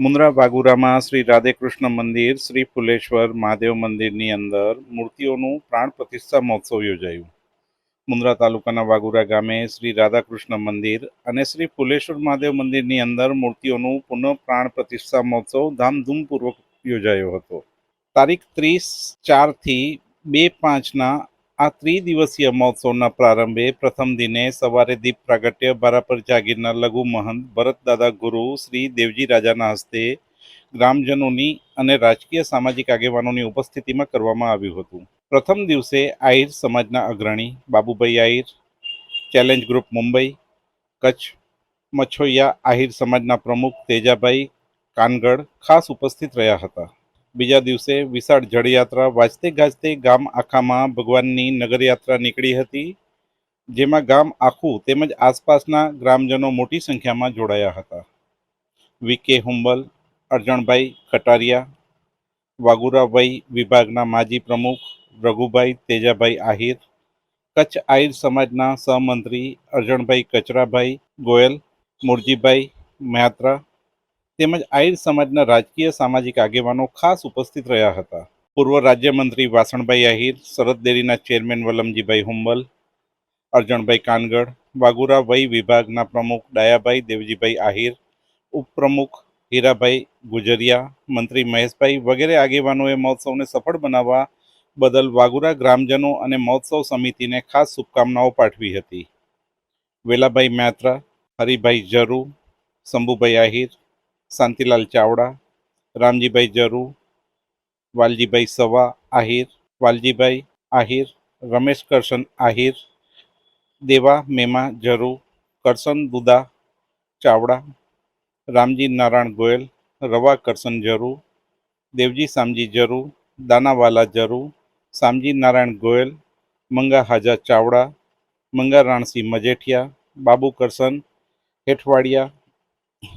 મુન્દ્રા વાગુરામાં શ્રી રાધેકૃષ્ણ મંદિર, શ્રી ફુલેશ્વર મહાદેવ મંદિરની અંદર મૂર્તિઓનું પ્રાણ પ્રતિષ્ઠા મહોત્સવ યોજાયું. મુન્દ્રા તાલુકાના વાગુરા ગામે શ્રી રાધાકૃષ્ણ મંદિર અને શ્રી ફુલેશ્વર મહાદેવ મંદિરની અંદર મૂર્તિઓનું પુનઃ પ્રાણ પ્રતિષ્ઠા મહોત્સવ ધામધૂમપૂર્વક યોજાયો હતો. તારીખ 30/4થી 2/5ના આ ત્રિદિવસીય મહોત્સવના પ્રારંભે પ્રથમ દિને સવારે દીપ પ્રાગટ્ય બારાપર જાગીરના લઘુ મહંત ભરતદાદા ગુરુ શ્રી દેવજી રાજાના હસ્તે ગ્રામજનોની અને રાજકીય સામાજિક આગેવાનોની ઉપસ્થિતિમાં કરવામાં આવ્યું હતું. પ્રથમ દિવસે આહિર સમાજના અગ્રણી બાબુભાઈ આહિર, ચેલેન્જ ગ્રુપ મુંબઈ, કચ્છ મછોયા આહિર સમાજના પ્રમુખ તેજાભાઈ કાનગડ ખાસ ઉપસ્થિત રહ્યા હતા. બીજા દિવસે વિશાળ જળયાત્રા વાજતે ગાજતે ગામ આખામાં ભગવાનની નગરયાત્રા નીકળી હતી, જેમાં ગામ આખું તેમજ આસપાસના ગ્રામજનો મોટી સંખ્યામાં જોડાયા હતા. વી.કે. હુંબલ, અરજણભાઈ ખટારિયા, વાગુરા વય વિભાગના માજી પ્રમુખ રઘુભાઈ તેજાભાઈ આહિર, કચ્છ આહિર સમાજના સહમંત્રી અરજણભાઈ કચરાભાઈ ગોયલ, મુરજીભાઈ મયાત્રા તેમજ આહિર સમાજના રાજકીય સામાજિક આગેવાનો ખાસ ઉપસ્થિત રહ્યા હતા. પૂર્વ રાજ્યમંત્રી વાસણભાઈ આહિર, સરહદ ડેરીના ચેરમેન વલમજીભાઈ હુંબલ, અરજણભાઈ કાનગડ, વાગુરા વય વિભાગના પ્રમુખ ડાયાભાઈ દેવજીભાઈ આહિર, ઉપપ્રમુખ હીરાભાઈ ગુજરિયા, મંત્રી મહેશભાઈ વગેરે આગેવાનોએ મહોત્સવને સફળ બનાવવા બદલ વાગુરા ગ્રામજનો અને મહોત્સવ સમિતિને ખાસ શુભકામનાઓ પાઠવી હતી. વેલાભાઈ મયાત્રા, હરિભાઈ જરુ, શંભુભાઈ આહિર, શાંતિલાલ ચાવડા, રામજીભાઈ જરુ, વાલજીભાઈ સવા આહિર, વાલજીભાઈ આહિર, રમેશ કરશન આહિર, દેવા મેમા જરુ, કરશન દુદા ચાવડા, રામજી નારાયણ ગોયલ, રવા કરશન જરુ, દેવજી સામજી જરુ, દાનાવાલા જરુ, સામજી નારાયણ ગોયલ, મંગા હાજા ચાવડા, મંગા રાણસિંહ મજેઠિયા, બાબુ કરશન હેઠવાડિયા,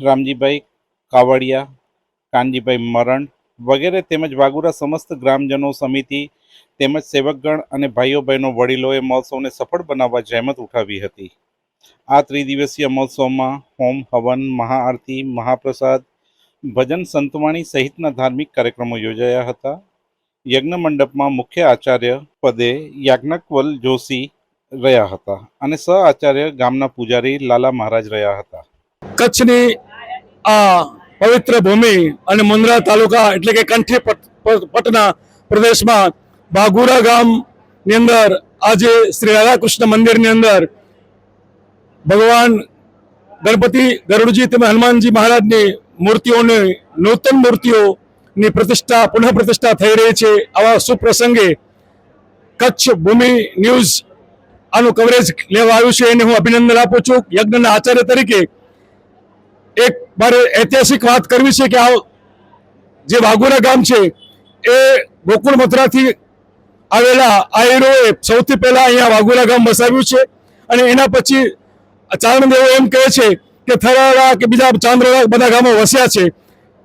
રામજીભાઈ કાવડિયા, કાનજીભાઈ મરણ વગેરે તેમજ વાગુરા સમસ્ત ગ્રામજનો સમિતિ તેમજ સેવકગણ અને ભાઈઓ બહેનો વડીલોએ મહોત્સવને સફળ બનાવવા જહેમત ઉઠાવી હતી. આ ત્રિદિવસીય મહોત્સવમાં હોમ હવન, મહાઆરતી, મહાપ્રસાદ, ભજન સંતવાણી સહિતના ધાર્મિક કાર્યક્રમો યોજાયા હતા. યજ્ઞ મંડપમાં મુખ્ય આચાર્ય પદે યાજ્ઞવલ્ક્ય જોશી રહ્યા હતા અને સહ આચાર્ય ગામના પૂજારી લાલા મહારાજ રહ્યા હતા. કચ્છની આ પવિત્ર ભૂમિ અને મુન્દ્રા તાલુકા એટલે કે કંઠી પટના પ્રદેશમાં વાગુરા ગામની અંદર આજે શ્રી રાધાકૃષ્ણ મંદિરની અંદર ભગવાન ગણપતિ ગરુડજી તેમજ હનુમાનજી મહારાજની મૂર્તિઓની નૂતન મૂર્તિઓની પ્રતિષ્ઠા પુનઃ પ્રતિષ્ઠા થઈ રહી છે. આવા સુપ્રસંગે કચ્છ ભૂમિ ન્યૂઝ આનું કવરેજ લેવા આવ્યું છે એને હું અભિનંદન આપું છું. યજ્ઞના આચાર્ય તરીકે એક મારે ઐતિહાસિક વાત કરવી છે કે આ જે વાગુરા ગામ છે એ ગોકુળ મથુરાથી આવેલા આહિરોએ સૌથી પહેલા અહીંયા વાગુરા ગામ વસાવ્યું છે અને એના પછી ચારણદેવો એમ કહે છે કે થરાળા કે બીજા ચાંદ્રળા બધા ગામો વસ્યા છે.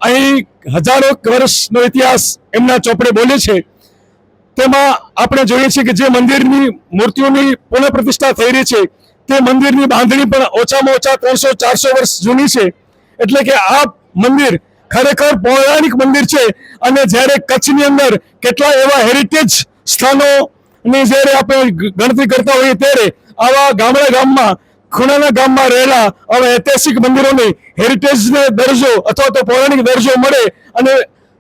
અહીં હજારો વર્ષનો ઇતિહાસ એમના ચોપડે બોલે છે. તેમાં આપણે જોઈએ છીએ કે જે મંદિરની મૂર્તિઓની પુનઃ પ્રતિષ્ઠા થઈ રહી છે તે મંદિરની બાંધણી પણ ઓછામાં ઓછા 300-400 વર્ષ જૂની છે. એટલે કે આ મંદિર ખરેખર પૌરાણિક મંદિર છે અને જ્યારે કચ્છની અંદર કેટલા એવા હેરિટેજ સ્થાનોની જ્યારે આપણે ગણતરી કરતા હોઈએ ત્યારે આવા ગામમાં ખૂણાના ગામમાં રહેલા આવા ઐતિહાસિક મંદિરોની હેરિટેજને દરજ્જો અથવા તો પૌરાણિક દરજ્જો મળે અને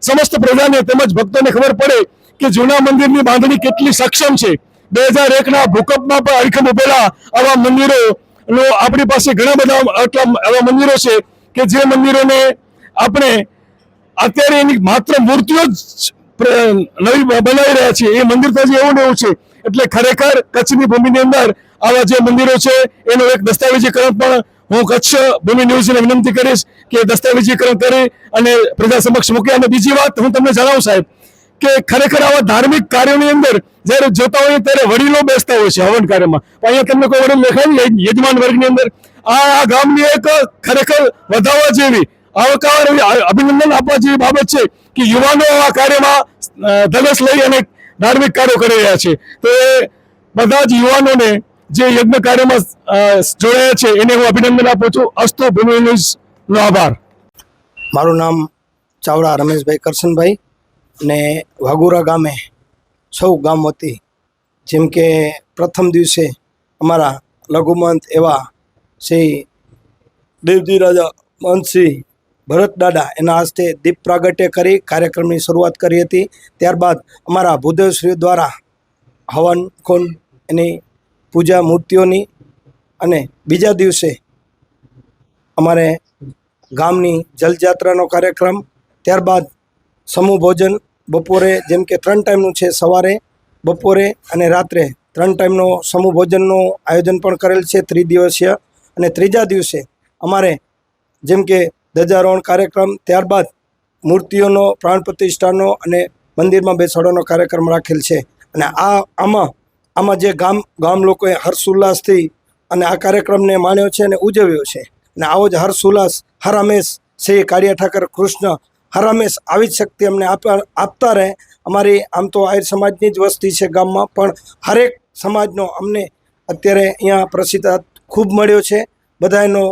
સમસ્ત પ્રજાને તેમજ ભક્તોને ખબર પડે કે જૂના મંદિરની બાંધણી કેટલી સક્ષમ છે. 2001ના ભૂકંપમાં પણ અડીખમ ઉભેલા આવા મંદિરોનો આપણી પાસે ઘણા બધા આવા મંદિરો છે કે જે મંદિરોને આપણે અત્યારે એની માત્ર મૂર્તિઓ જ નવી બનાવી રહ્યા છીએ. એ મંદિર તો હજી એવું ને એવું છે. એટલે ખરેખર કચ્છની ભૂમિની અંદર આવા જે મંદિરો છે એનું એક દસ્તાવેજીકરણ પણ હું કચ્છ ભૂમિ ન્યૂઝને વિનંતી કરીશ કે દસ્તાવેજીકરણ કરી અને પ્રજા સમક્ષ મૂકે. અને બીજી વાત હું તમને જણાવું સાહેબ કે ખરેખર આવા ધાર્મિક કાર્યોની અંદર જ્યારે જોતા હોઈએ ત્યારે વડીલો બેસતા હોય છે હવન કાર્યમાં. અહીંયા તમને કોઈ વડીલ દેખાય યજમાન વર્ગની અંદર આ ગામની એક ખરેખર વધારવા જેવી આવકાર અભિનંદન આપવા જેવી બાબત છે કે યુવાનો આ કાર્યમાં ધગશ લઈ અને ધાર્મિક કાર્યો કરી રહ્યા છે. તો એ બધા જ યુવાનોને જે યજ્ઞ કાર્યમાં જોડાયા છે એને હું અભિનંદન આપું છું. અસ્તુ ભૂમિ ન્યૂઝનો આભાર. મારું નામ ચાવડા રમેશભાઈ કરશનભાઈ ને વાઘોરા ગામે સૌ ગામ વતી જેમ કે પ્રથમ દિવસે અમારા લઘુમંત એવા શ્રી દેવજી રાજા મહંતશ્રી ભરત દાદા એના હસ્તે દીપ પ્રાગટ્ય કરી કાર્યક્રમની શરૂઆત કરી હતી. ત્યારબાદ અમારા ભૂદેવશ્રીઓ દ્વારા હવન કુંડ એની પૂજા મૂર્તિઓની અને બીજા દિવસે અમારે ગામની જલયાત્રાનો કાર્યક્રમ, ત્યારબાદ સમૂહ ભોજન બપોરે જેમ કે 3 ટાઈમનું છે, સવારે બપોરે અને રાત્રે 3 ટાઈમનો સમૂહ ભોજનનું આયોજન પણ કરેલ છે ત્રિદિવસીય. અને ત્રીજા દિવસે અમારે જેમ કે ધ્વજારોહણ કાર્યક્રમ, ત્યારબાદ મૂર્તિઓનો પ્રાણ પ્રતિષ્ઠાનો અને મંદિરમાં બેસાડવાનો કાર્યક્રમ રાખેલ છે. અને આમાં જે ગામ લોકોએ હર્ષોલ્લાસથી અને આ કાર્યક્રમને માણ્યો છે અને ઉજવ્યો છે. અને આવો જ હર્ષોલ્લાસ હર હંમેશ શ્રી કાળિયા ઠાકર કૃષ્ણ હર હંમેશ આવી જ શક્તિ અમને આપતા રહે. અમારી આમ તો આહિર સમાજની જ વસ્તી છે ગામમાં, પણ હરેક સમાજનો અમને અત્યારે અહીંયા પ્રસિદ્ધ ખૂબ મળ્યો છે. બધાનો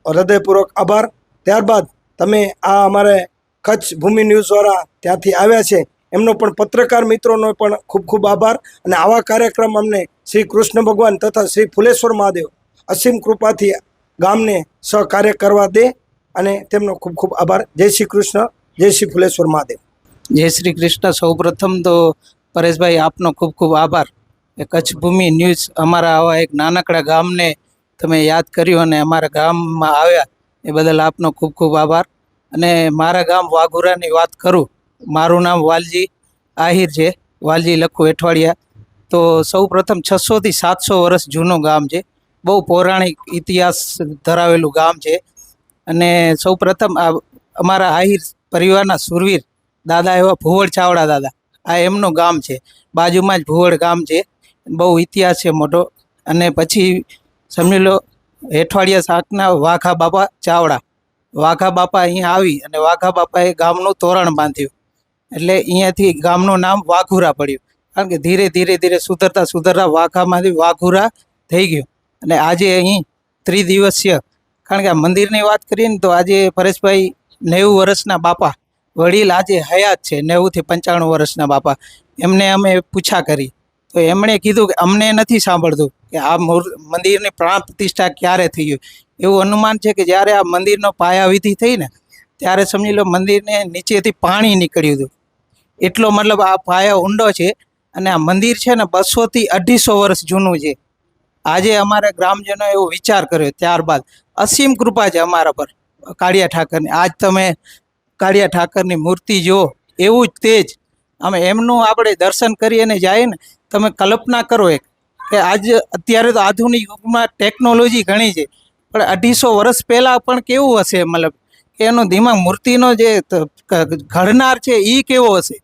હૃદયપૂર્વક આભાર. ત્યારબાદ તમે આ અમારે કચ્છ ભૂમિ ન્યૂઝવાળા ત્યાંથી આવ્યા છે એમનો પણ પત્રકાર મિત્રોનો પણ ખૂબ ખૂબ આભાર. અને આવા કાર્યક્રમ અમને શ્રી કૃષ્ણ ભગવાન તથા શ્રી ફુલેશ્વર મહાદેવ અસીમ કૃપાથી ગામને સહકાર્ય કરવા દે અને તેમનો ખૂબ ખૂબ આભાર. જય શ્રી કૃષ્ણ, જય શ્રી ફુલેશ્વર મહાદેવ. જય શ્રી કૃષ્ણ. સૌ પ્રથમ તો પરેશભાઈ આપનો ખૂબ ખૂબ આભાર. એ કચ્છ ભૂમિ ન્યૂઝ અમારા આવા એક નાનકડા ગામને તમે યાદ કર્યું અને અમારા ગામમાં આવ્યા એ બદલ આપનો ખૂબ ખૂબ આભાર. અને મારા ગામ વાઘોરાની વાત કરું, મારું નામ વાલજી આહિર છે, વાલજી લખું એઠવાડિયા. તો સૌ પ્રથમ 600 થી 700 વર્ષ જૂનું ગામ છે, બહુ પૌરાણિક ઇતિહાસ ધરાવેલું ગામ છે. અને સૌ પ્રથમ આ અમારા આહિર પરિવારના સુરવીર દાદા એવા ભુવડ ચાવડા દાદા, આ એમનું ગામ છે, બાજુમાં જ ભુવડ ગામ છે, બહુ ઇતિહાસ છે મોટો. અને પછી સમજી લો હેઠવાડિયા શાકના વાઘા બાપા ચાવડા, વાઘા બાપા અહીંયા આવી અને વાઘા બાપાએ ગામનું તોરણ બાંધ્યું, એટલે અહીંયાથી ગામનું નામ વાઘુરા પડ્યું. કારણ કે ધીરે ધીરે ધીરે સુધરતા વાઘામાંથી વાઘુરા થઈ ગયું. અને આજે અહીં ત્રિદિવસીય, કારણ કે આ મંદિરની વાત કરીએ ને તો આજે પરેશભાઈ 90 વર્ષના બાપા વડીલ આજે હયાત છે, 90 થી 95 વર્ષના બાપા. એમને અમે પૂછા કરી તો એમણે કીધું કે અમને નથી સાંભળતું કે આ મંદિરની પ્રાણ પ્રતિષ્ઠા ક્યારે થઈ ગઈ. એવું અનુમાન છે કે જ્યારે આ મંદિરનો પાયાવિધિ થઈ ને ત્યારે સમજી લો મંદિરને નીચેથી પાણી નીકળ્યું હતું, એટલો મતલબ આ પાયો ઊંડો છે. અને આ મંદિર છે ને 200 થી 250 વર્ષ જૂનું છે. આજે અમારા ગ્રામજનો એવો વિચાર કર્યો, ત્યારબાદ અસીમ કૃપા છે અમારા પર કાળિયા ઠાકરની. આજ તમે કાળિયા ઠાકરની મૂર્તિ જુઓ, એવું જ તેજ અમે એમનું આપણે દર્શન કરી અને જાય ને, તમે કલ્પના કરો એક કે આજ અત્યારે તો આધુનિક યુગમાં ટેકનોલોજી ઘણી છે, પણ 250 વર્ષ પહેલાં પણ કેવું હશે, મતલબ કે એનો દિમાગ મૂર્તિનો જે ઘડનાર છે એ કેવો હશે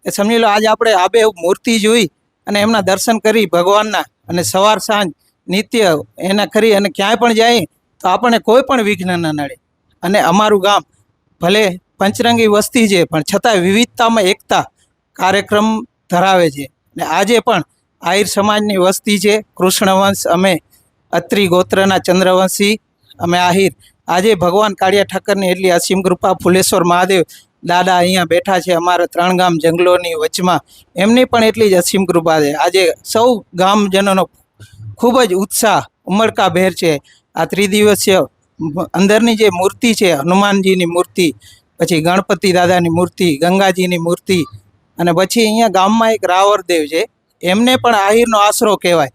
એ સમજી લો. આજે આપણે આબે મૂર્તિ જોઈ અને એમના દર્શન કરી ભગવાનના, અને સવાર સાંજ નિત્ય એના કરી અને ક્યાંય પણ જાય તો આપણને કોઈ પણ વિઘ્ન ન નડે. અને અમારું ગામ ભલે પંચરંગી વસ્તી છે પણ છતાં વિવિધતામાં એકતા કાર્યક્રમ ધરાવે છે. ને આજે પણ આહિર સમાજની વસ્તી છે, કૃષ્ણવંશ, અમે અત્રિ ગોત્રના ચંદ્રવંશી, અમે આહિર. આજે ભગવાન કાળિયા ઠાકરની એટલી અસીમ કૃપા, ફુલેશ્વર મહાદેવ દાદા અહીંયા બેઠા છે અમારા 3 ગામ જંગલોની વચમાં, એમની પણ એટલી જ અસીમ કૃપા છે. આજે સૌ ગામજનોનો ખૂબ જ ઉત્સાહ ઉમળકાભેર છે. આ ત્રિદિવસીય અંદરની જે મૂર્તિ છે, હનુમાનજીની મૂર્તિ, પછી ગણપતિ દાદાની મૂર્તિ, ગંગાજીની મૂર્તિ, અને પછી અહીંયા ગામમાં એક રાવરદેવ છે, એમને પણ આહિરનો આશરો કહેવાય.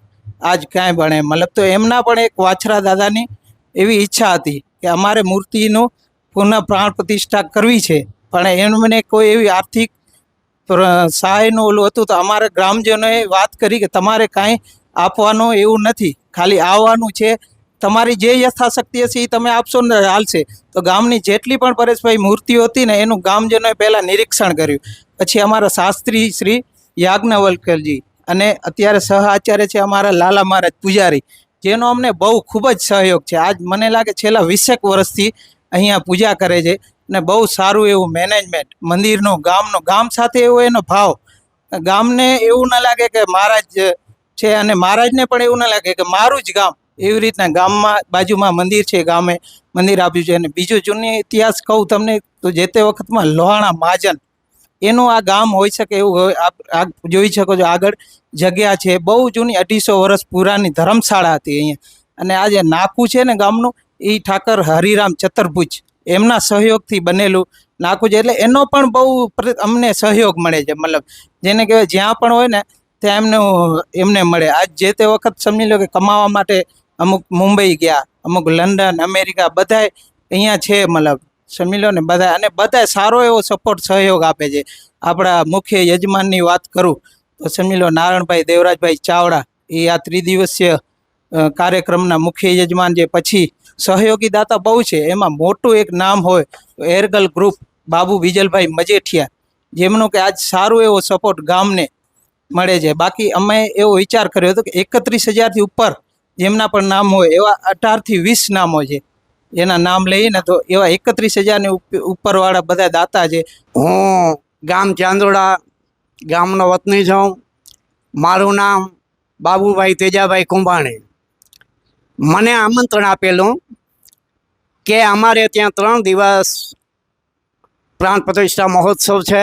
આજ ક્યાંય ભણે મતલબ તો એમના પણ એક વાછરા દાદાની એવી ઈચ્છા હતી કે અમારે મૂર્તિનું પુનઃ પ્રાણ પ્રતિષ્ઠા કરવી છે, પણ એમને કોઈ એવી આર્થિક સહાયનું ઓલું હતું. તો અમારા ગ્રામજનોએ વાત કરી કે તમારે કાંઈ આપવાનું એવું નથી, ખાલી આવવાનું છે, તમારી જે યથાશક્તિ હશે એ તમે આપશો ને હાલશે. તો ગામની જેટલી પણ પરેશભાઈ મૂર્તિઓ હતી ને એનું ગામજનોએ પહેલાં નિરીક્ષણ કર્યું. પછી અમારા શાસ્ત્રી શ્રી યાજ્ઞવલ્કરજી અને અત્યારે સહ આચાર્ય છે અમારા લાલા મહારાજ પૂજારી, જેનો અમને બહુ ખૂબ જ સહયોગ છે. આજ મને લાગે છેલ્લા 20 વર્ષથી અહીંયા પૂજા કરે છે અને બહુ સારું એવું મેનેજમેન્ટ મંદિરનો, ગામ સાથે એવો એનો ભાવ, ગામને એવું ન લાગે કે મહારાજ છે અને મહારાજને પણ એવું ન લાગે કે મારું જ ગામ, એવી રીતના ગામમાં બાજુમાં મંદિર છે, ગામે મંદિર આપ્યું છે. અને બીજું જૂની ઇતિહાસ કહું તમને તો જે તે વખતમાં લોહાણા મહાજન એનું આ ગામ હોઈ શકે એવું હોય. આપ જોઈ શકો છો આગળ જગ્યા છે, બહુ જૂની 250 વર્ષ પુરાની ધર્મશાળા હતી અહીંયા. અને આ જે નાકું છે ને ગામનું, એ ઠાકર હરિરામ ચતુર્ભુજ એમના સહયોગથી બનેલું નાકું છે. એટલે એનો પણ બહુ અમને સહયોગ મળે છે. મતલબ જેને કહેવાય જ્યાં પણ હોય ને ત્યાં એમને મળે. આજ જે તે વખત સમજી લો કે કમાવા માટે અમુક મુંબઈ ગયા, અમુક લંડન, અમેરિકા, બધાય અહીંયા છે. મતલબ સમજી લો ને બધા, અને બધા સારો એવો સપોર્ટ સહયોગ આપે છે. આપણા મુખ્ય યજમાનની વાત કરું તો સમજી લો નારણભાઈ દેવરાજભાઈ ચાવડા, એ આ ત્રિદિવસીય કાર્યક્રમના મુખ્ય યજમાન છે. પછી સહયોગી દાતા બહુ છે. એમાં મોટું એક નામ હોય તો એરગલ ગ્રુપ, બાબુ વિજલભાઈ મજેઠિયા, જેમનો કે આજ સારું એવો સપોર્ટ ગામને મળે છે. બાકી અમે એવો વિચાર કર્યો હતો કે 31,000થી ઉપર જેમના પણ નામ હોય એવા 18 થી 20 નામો છે. એના નામ લઈએ ને તો એવા 31,000ની ઉપરવાળા બધા દાતા છે. હું ગામ ચાંદોડા ગામનો વતની છું. મારું નામ બાબુભાઈ તેજાભાઈ કુંભાણી. મને આમંત્રણ આપેલું કે અમારે ત્યાં 3 દિવસ પ્રાણ પ્રતિષ્ઠા મહોત્સવ છે,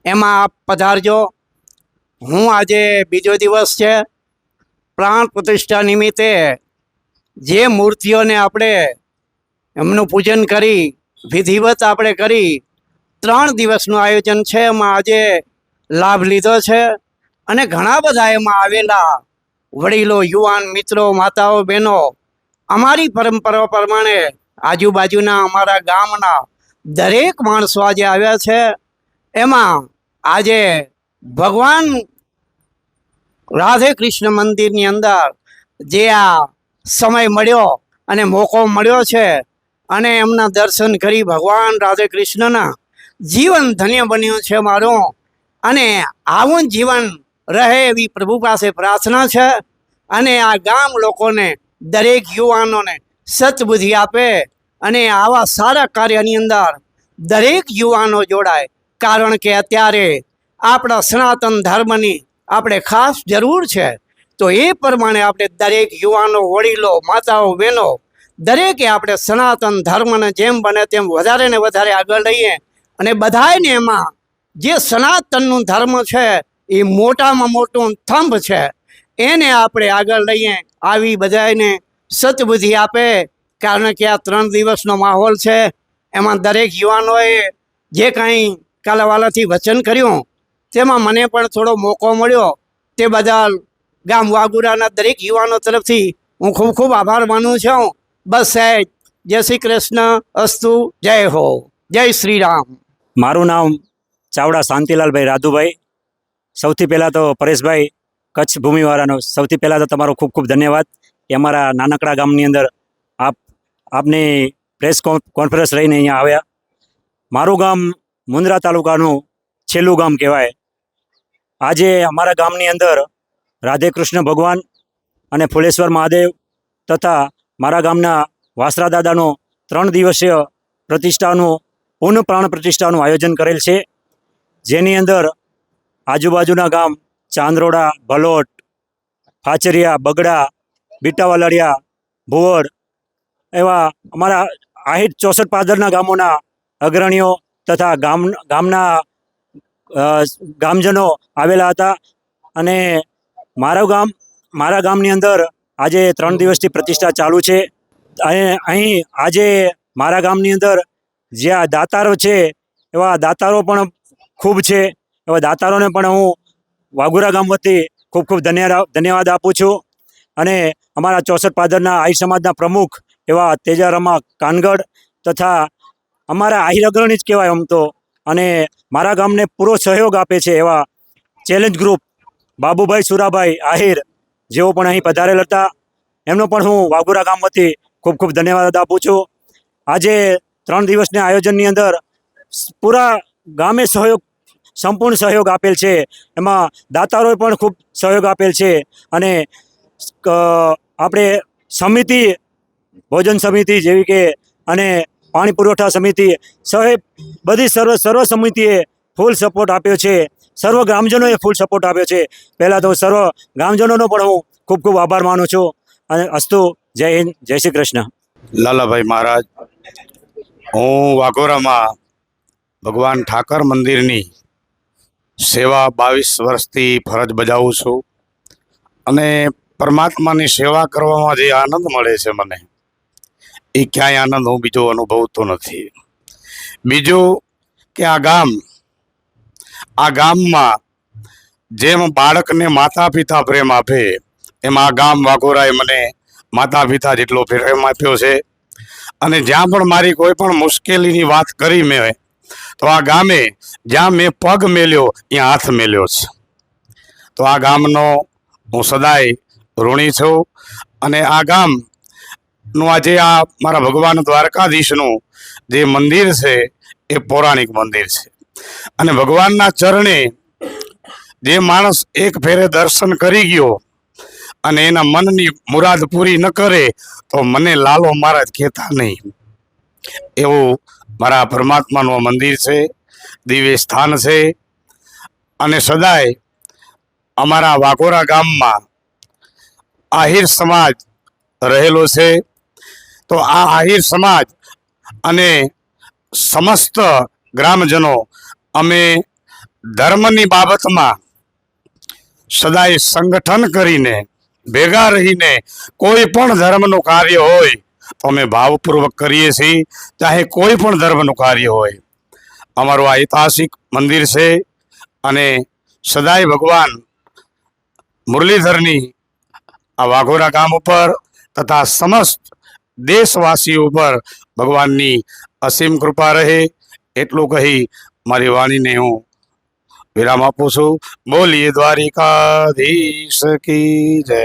એમાં આપ પધારજો. હું આજે બીજો દિવસ છે. પ્રાણ પ્રતિષ્ઠા નિમિત્તે જે મૂર્તિઓને આપણે એમનું પૂજન કરી વિધિવત આપણે કરી 3 દિવસનું આયોજન છે, એમાં આજે લાભ લીધો છે. અને ઘણા બધા એમાં આવેલા વડીલો, યુવાન મિત્રો, માતાઓ, બહેનો, અમારી પરંપરા પ્રમાણે આજુબાજુના અમારા ગામના દરેક માણસો આજે આવ્યા છે. એમાં આજે ભગવાન રાધે કૃષ્ણ મંદિરની અંદર જે આ સમય મળ્યો અને મોકો મળ્યો છે, અને એમના દર્શન કરી ભગવાન રાધે કૃષ્ણના જીવન ધન્ય બન્યું છે મારું. અને આવું જીવન રહે એવી પ્રભુ પાસે પ્રાર્થના છે. અને આ ગામ લોકોને, દરેક યુવાનોને સત્બુદ્ધિ આપે અને આવા સારા કાર્યની અંદર દરેક યુવાનો જોડાય. કારણ કે અત્યારે આપણા સનાતન ધર્મની આપણે ખાસ જરૂર છે. તો એ પ્રમાણે આપણે દરેક યુવાનો, વડીલો, માતાઓ, બહેનો દરેકે આપણે સનાતન ધર્મને જેમ બને તેમ વધારે ને વધારે આગળ લઈએ. અને બધાયને એમાં જે સનાતનનું ધર્મ છે એ મોટામાં મોટું થંભ છે, એને આપણે આગળ લઈએ. આવી બધાને સત્બુદ્ધિ આપે. કારણ કે આ 3 દિવસનો માહોલ છે. એમાં દરેક યુવાનોએ જે કાંઈ કાલાવાલાથી વચન કર્યું તેમાં મને પણ થોડો મોકો મળ્યો. તે બદલ ગામ વાગુરાના દરેક યુવાનો તરફથી હું ખૂબ ખૂબ આભાર માનું છું. બસ સાહેબ, જય શ્રી કૃષ્ણ, અસ્તુ, જય હો, જય શ્રી રામ. મારું નામ ચાવડા શાંતિલાલભાઈ રાધુભાઈ. સૌથી પહેલાં તો પરેશભાઈ, કચ્છ ભૂમિવાળાનો સૌથી પહેલાં તો તમારો ખૂબ ખૂબ ધન્યવાદ કે અમારા નાનકડા ગામની અંદર આપની પ્રેસ કોન્ફરન્સ રહીને અહીંયા આવ્યા. મારું ગામ મુન્દ્રા તાલુકાનું છેલ્લું ગામ કહેવાય. આજે અમારા ગામની અંદર રાધે કૃષ્ણ ભગવાન અને ફુલેશ્વર મહાદેવ તથા મારા ગામના વાસરા દાદાનો 3 દિવસીય પ્રતિષ્ઠાનું પૂર્ણ પ્રાણ પ્રતિષ્ઠાનું આયોજન કરેલ છે. જેની અંદર આજુબાજુના ગામ ચાંદરોડા, ભલોટ, ફાચરિયા, બગડા, બીટાવાલડિયા, ભુવડ એવા અમારા 64 પાદરના ગામોના અગ્રણીઓ તથા ગામના ગામજનો આવેલા હતા. અને મારા ગામની અંદર આજે 3 દિવસથી પ્રતિષ્ઠા ચાલુ છે. અને અહીં આજે મારા ગામની અંદર જ્યાં દાતારો છે એવા દાતારો પણ ખૂબ છે. એવા દાતારોને પણ હું વાઘુરા ગામ વતી ખૂબ ખૂબ ધન્યવાદ આપું છું. અને અમારા 64 પાદરના આહિર સમાજના પ્રમુખ એવા તેજારમા કાનગડ તથા અમારા આહિર અગ્રણી જ કહેવાય આમ તો, અને મારા ગામને પૂરો સહયોગ આપે છે એવા ચેલેન્જ ગ્રુપ બાબુભાઈ સુરાભાઈ આહિર, જેઓ પણ અહીં પધારેલ હતા. એમનો પણ હું વાઘુરા ગામ વતી ખૂબ ખૂબ ધન્યવાદ આપું છું. આજે 3 દિવસના આયોજનની અંદર પૂરા ગામે સંપૂર્ણ સહયોગ આપેલ છે. એમાં દાતારોએ પણ ખૂબ સહયોગ આપેલ છે. અને આપણે સમિતિ, ભોજન સમિતિ જેવી કે અને પાણી પુરવઠા સમિતિ બધી સર્વ સમિતિએ ફૂલ સપોર્ટ આપ્યો છે. સર્વ ગ્રામજનોએ ફૂલ સપોર્ટ આપ્યો છે. પહેલાં તો સર્વ ગ્રામજનોનો પણ હું ખૂબ ખૂબ આભાર માનું છું. અને અસ્તુ. જય હિન્દ, જય શ્રી કૃષ્ણ. લાલાભાઈ મહારાજ, હું વાઘોરામાં ભગવાન ઠાકર મંદિરની સેવા 22 વર્ષથી ફરજ બજાવું છું અને પરમાત્માની સેવા કરવામાં જે આનંદ મળે છે મને, એ ક્યાંય આનંદ હું બીજો અનુભવતો નથી. બીજું કે આ ગામમાં જેમ બાળકને માતા પિતા પ્રેમ આપે એમ આ ગામ વાઘોરાએ મને માતા પિતા જેટલો પ્રેમ આપ્યો છે. અને જ્યાં પણ મારી કોઈ પણ મુશ્કેલીની વાત કરી મેં, તો આ ગામે જ્યાં મેં પગ મેલ્યો ત્યાં હાથ મેલ્યો છે. તો આ ગામનો હું સદાય ઋણી છું. અને આ ગામનું આજે આ મારા ભગવાન દ્વારકાધીશનું જે મંદિર છે એ પૌરાણિક મંદિર છે. અને ભગવાનના ચરણે જે માણસ એક ફેરે દર્શન કરી ગયો અને એના મનની મુરાદ પૂરી ન કરે તો મને લાલો મહારાજ કહેતા નહીં. એવું મારા પરમાત્માનું મંદિર છે, દિવ્ય સ્થાન છે. અને સદાય અમારા વાઘોરા ગામમાં આહિર સમાજ રહેલો છે. તો આ આહિર સમાજ અને સમસ્ત ગ્રામજનો અમે ધર્મની બાબતમાં સદાય સંગઠન કરીને ભેગા રહીને કોઈ પણ ધર્મનું કાર્ય હોય તો અમે ભાવપૂર્વક કરીએ છીએ, ચાહે કોઈ પણ ધર્મનું કાર્ય હોય. અમારું આ ઐતિહાસિક મંદિર છે અને સદાય ભગવાન મુરલીધરની આ વાઘોરા ગામ ઉપર તથા સમસ્ત દેશવાસીઓ ઉપર ભગવાનની અસીમ કૃપા રહે, એટલું કહી મારી વાણીને હું વિરામ આપું છું. બોલીએ દ્વારિકાધીશ કી જય.